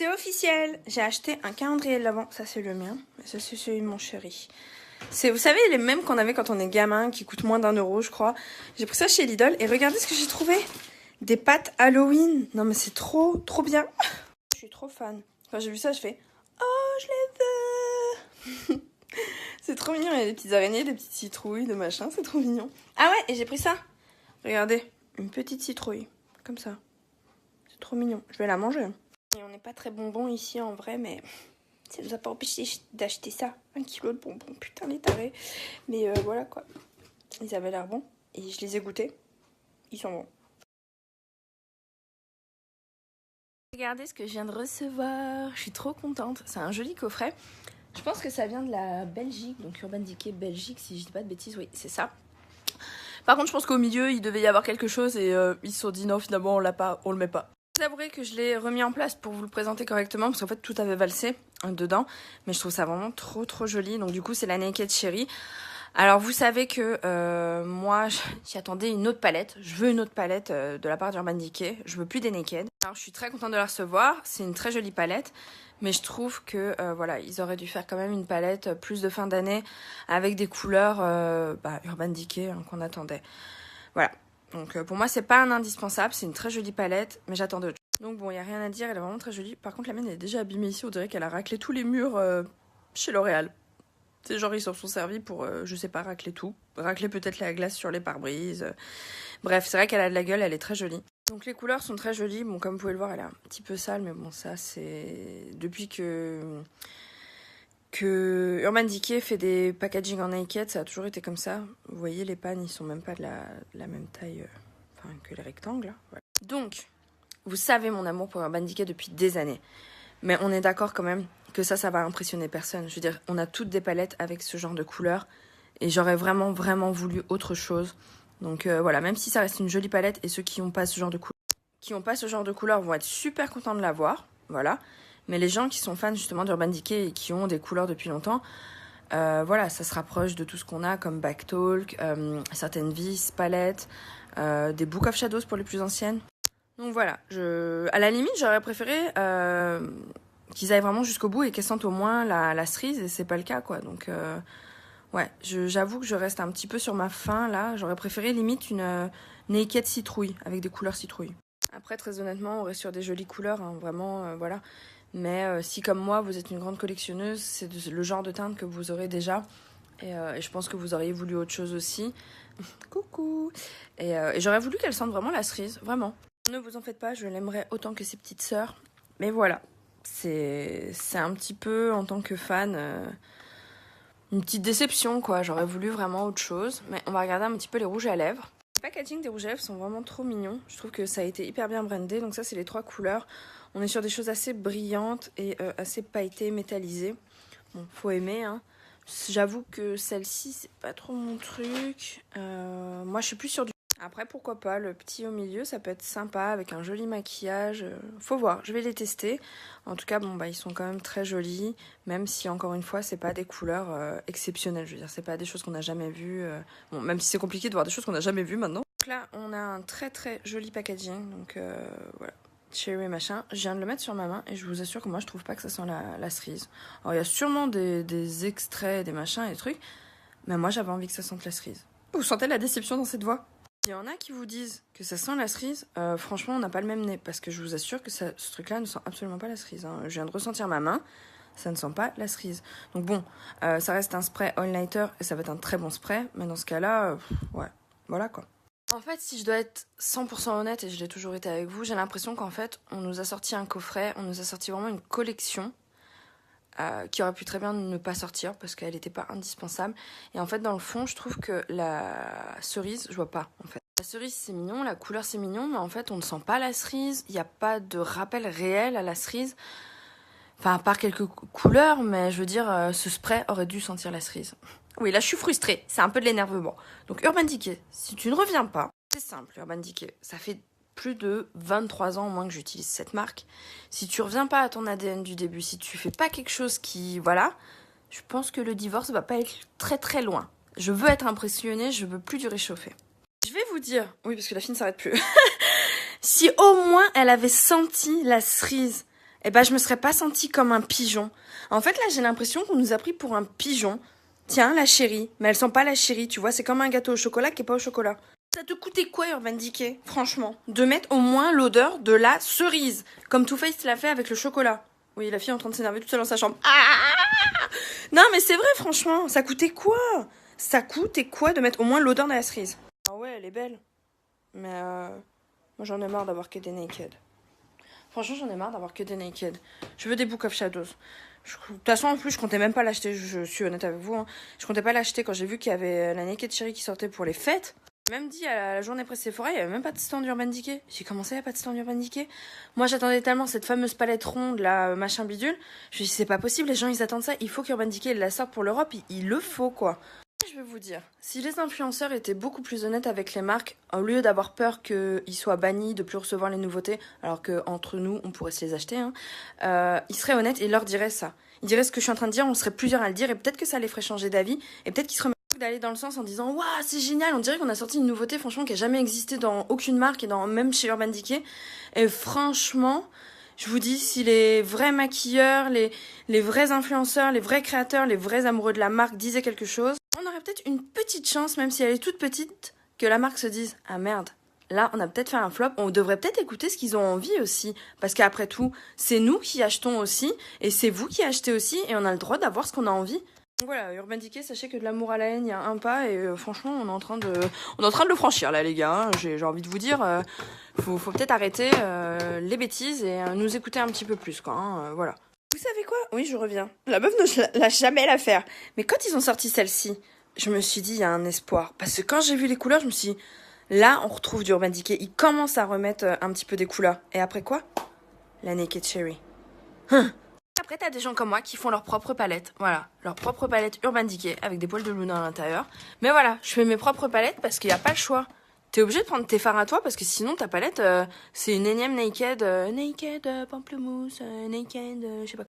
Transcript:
C'est officiel, j'ai acheté un calendrier de l'Avent, ça c'est le mien, ça c'est celui de mon chéri. C'est, vous savez, les mêmes qu'on avait quand on est gamin, qui coûtent moins d'1 € je crois. J'ai pris ça chez Lidl et regardez ce que j'ai trouvé. Des pâtes Halloween. Non mais c'est trop bien. Je suis trop fan. Quand j'ai vu ça, je fais « Oh, je les veux !» C'est trop mignon, il y a des petites araignées, des petites citrouilles, de machin, c'est trop mignon. Ah ouais, et j'ai pris ça. Regardez, une petite citrouille, comme ça. C'est trop mignon, je vais la manger. Et on n'est pas très bonbons ici en vrai, mais ça nous a pas empêché d'acheter ça. 1 kilo de bonbons, putain les tarés. Mais voilà quoi, ils avaient l'air bons et je les ai goûtés. Ils sont bons. Regardez ce que je viens de recevoir, je suis trop contente. C'est un joli coffret. Je pense que ça vient de la Belgique, donc Urban Decay Belgique, si je dis pas de bêtises, oui, c'est ça. Par contre, je pense qu'au milieu, il devait y avoir quelque chose et ils se sont dit non, finalement, on l'a pas, on le met pas. Je vous avouerai que je l'ai remis en place pour vous le présenter correctement parce qu'en fait, tout avait valsé dedans. Mais je trouve ça vraiment trop joli. Donc du coup, c'est la Naked Cherry. Alors vous savez que moi j'y attendais une autre palette, je veux une autre palette de la part d'Urban Decay, je veux plus des Naked. Alors je suis très contente de la recevoir, c'est une très jolie palette, mais je trouve que voilà, ils auraient dû faire quand même une palette plus de fin d'année avec des couleurs Urban Decay hein, qu'on attendait. Voilà, donc pour moi c'est pas un indispensable, c'est une très jolie palette, mais j'attendais autre chose. Donc bon, il n'y a rien à dire, elle est vraiment très jolie. Par contre la mienne elle est déjà abîmée ici, on dirait qu'elle a raclé tous les murs chez L'Oréal. C'est genre ils s'en sont servis pour, je sais pas, racler tout. Racler peut-être la glace sur les pare-brises. Bref, c'est vrai qu'elle a de la gueule, elle est très jolie. Donc les couleurs sont très jolies. Bon, comme vous pouvez le voir, elle est un petit peu sale, mais bon, ça c'est... Depuis que Urban Decay fait des packaging en naked, ça a toujours été comme ça. Vous voyez, les pannes, ils sont même pas de la même taille que les rectangles. Là. Voilà. Donc, vous savez mon amour pour Urban Decay depuis des années. Mais on est d'accord quand même que ça va impressionner personne. Je veux dire, on a toutes des palettes avec ce genre de couleurs. Et j'aurais vraiment voulu autre chose. Donc voilà, même si ça reste une jolie palette, et ceux qui n'ont pas ce genre de couleurs vont être super contents de l'avoir. Voilà. Mais les gens qui sont fans justement d'Urban Decay et qui ont des couleurs depuis longtemps, voilà, ça se rapproche de tout ce qu'on a comme Backtalk, certaines vis, palettes, des Book of Shadows pour les plus anciennes. Donc voilà, à la limite, j'aurais préféré qu'ils aillent vraiment jusqu'au bout et qu'elles sentent au moins la cerise, et c'est pas le cas, quoi. Donc, ouais, j'avoue que je reste un petit peu sur ma faim, là. J'aurais préféré limite une naked citrouille, avec des couleurs citrouille. Après, très honnêtement, on reste sur des jolies couleurs, hein, vraiment, voilà. Mais si, comme moi, vous êtes une grande collectionneuse, c'est le genre de teinte que vous aurez déjà. Et je pense que vous auriez voulu autre chose aussi. Coucou. Et j'aurais voulu qu'elle sente vraiment la cerise, vraiment. Ne vous en faites pas, je l'aimerais autant que ses petites sœurs. Mais voilà, c'est un petit peu, en tant que fan, une petite déception, quoi. J'aurais voulu vraiment autre chose. Mais on va regarder un petit peu les rouges à lèvres. Les packaging des rouges à lèvres sont vraiment trop mignons. Je trouve que ça a été hyper bien brandé. Donc ça, c'est les 3 couleurs. On est sur des choses assez brillantes et assez pailletées, métallisées. Bon, faut aimer, hein. J'avoue que celle-ci, c'est pas trop mon truc. Moi, je suis plus sur du... Après, pourquoi pas, le petit au milieu, ça peut être sympa, avec un joli maquillage. Faut voir, je vais les tester. En tout cas, bon, ils sont quand même très jolis, même si, encore une fois, c'est pas des couleurs exceptionnelles. Je veux dire, c'est pas des choses qu'on n'a jamais vues. Bon, même si c'est compliqué de voir des choses qu'on n'a jamais vues maintenant. Donc là, on a un très joli packaging, donc voilà. Cherry machin, je viens de le mettre sur ma main et je vous assure que moi je trouve pas que ça sent la cerise. Alors il y a sûrement des extraits, des machins et des trucs, mais moi j'avais envie que ça sente la cerise. Vous sentez la déception dans cette voix? Il y en a qui vous disent que ça sent la cerise, franchement on n'a pas le même nez, parce que je vous assure que ce truc là ne sent absolument pas la cerise, hein. Je viens de ressentir ma main, ça ne sent pas la cerise. Donc bon, ça reste un spray all-nighter et ça va être un très bon spray, mais dans ce cas là, ouais, voilà quoi. En fait, si je dois être 100% honnête, et je l'ai toujours été avec vous, j'ai l'impression qu'en fait, on nous a sorti un coffret, on nous a sorti vraiment une collection qui aurait pu très bien ne pas sortir parce qu'elle n'était pas indispensable. Et en fait, dans le fond, je trouve que la cerise, je vois pas, en fait. La cerise, c'est mignon, la couleur, c'est mignon, mais en fait, on ne sent pas la cerise, il n'y a pas de rappel réel à la cerise. Enfin, à part quelques couleurs, mais je veux dire, ce spray aurait dû sentir la cerise. Oui, là, je suis frustrée. C'est un peu de l'énervement. Donc, Urban Decay, si tu ne reviens pas, c'est simple, Urban Decay. Ça fait plus de 23 ans au moins que j'utilise cette marque. Si tu reviens pas à ton ADN du début, si tu fais pas quelque chose qui... Voilà, je pense que le divorce va pas être très loin. Je veux être impressionnée, je veux plus du réchauffé. Je vais vous dire... Oui, parce que la fille ne s'arrête plus. Si au moins elle avait senti la cerise... eh ben je me serais pas sentie comme un pigeon. En fait, là, j'ai l'impression qu'on nous a pris pour un pigeon. Tiens, la chérie. Mais elles sont pas la chérie, tu vois, c'est comme un gâteau au chocolat qui est pas au chocolat. Ça te coûtait quoi, Urban Decay, franchement, de mettre au moins l'odeur de la cerise, comme Too Faced l'a fait avec le chocolat. Oui, la fille est en train de s'énerver toute seule dans sa chambre. Ah non, mais c'est vrai, franchement, ça coûtait quoi? Ça coûtait quoi de mettre au moins l'odeur de la cerise? Ah ouais, elle est belle. Mais moi, j'en ai marre d'avoir que des naked. Franchement, j'en ai marre d'avoir que des naked. Je veux des Book of Shadows. De toute façon, en plus, je comptais même pas l'acheter. Je suis honnête avec vous. Hein. Je comptais pas l'acheter quand j'ai vu qu'il y avait la Naked Cherry qui sortait pour les fêtes. J'ai même dit à la journée presse Sephora, il y avait même pas de stand Urban Decay. J'ai commencé, il n'y a pas de stand Urban Decay. Moi, j'attendais tellement cette fameuse palette ronde, là, machin bidule. Je me suis dit, c'est pas possible, les gens, ils attendent ça. Il faut qu'Urban Decay la sorte pour l'Europe. Il le faut, quoi. Je vais vous dire, si les influenceurs étaient beaucoup plus honnêtes avec les marques, au lieu d'avoir peur qu'ils soient bannis de plus recevoir les nouveautés, alors qu'entre nous, on pourrait se les acheter, hein, ils seraient honnêtes et ils leur diraient ça. Ils diraient ce que je suis en train de dire, on serait plusieurs à le dire, et peut-être que ça les ferait changer d'avis, et peut-être qu'ils seraient d'aller dans le sens en disant « Waouh, c'est génial, on dirait qu'on a sorti une nouveauté, franchement, qui n'a jamais existé dans aucune marque, et même chez Urban Decay. » Et franchement... Je vous dis, si les vrais maquilleurs, les vrais influenceurs, les vrais créateurs, les vrais amoureux de la marque disaient quelque chose, on aurait peut-être une petite chance, même si elle est toute petite, que la marque se dise « Ah merde, là, on a peut-être fait un flop, on devrait peut-être écouter ce qu'ils ont envie aussi. » Parce qu'après tout, c'est nous qui achetons aussi, et c'est vous qui achetez aussi, et on a le droit d'avoir ce qu'on a envie. Donc voilà, Urban Decay, sachez que de l'amour à la haine, il y a un pas, et franchement, on est en train de le franchir, là, les gars. Hein. J'ai envie de vous dire, faut peut-être arrêter les bêtises et nous écouter un petit peu plus, quoi. Hein, voilà. Vous savez quoi? Oui, je reviens. La meuf ne lâche jamais l'affaire. Mais quand ils ont sorti celle-ci, je me suis dit, il y a un espoir. Parce que quand j'ai vu les couleurs, je me suis dit, là, on retrouve du Urban Decay. Ils commencent à remettre un petit peu des couleurs. Et après quoi? La Naked Cherry. Après, t'as des gens comme moi qui font leur propre palette. Voilà, leur propre palette Urban Decay avec des poils de Luna à l'intérieur. Mais voilà, je fais mes propres palettes parce qu'il n'y a pas le choix. T'es obligé de prendre tes fards à toi parce que sinon ta palette, c'est une énième naked pamplemousse, naked, je sais pas quoi.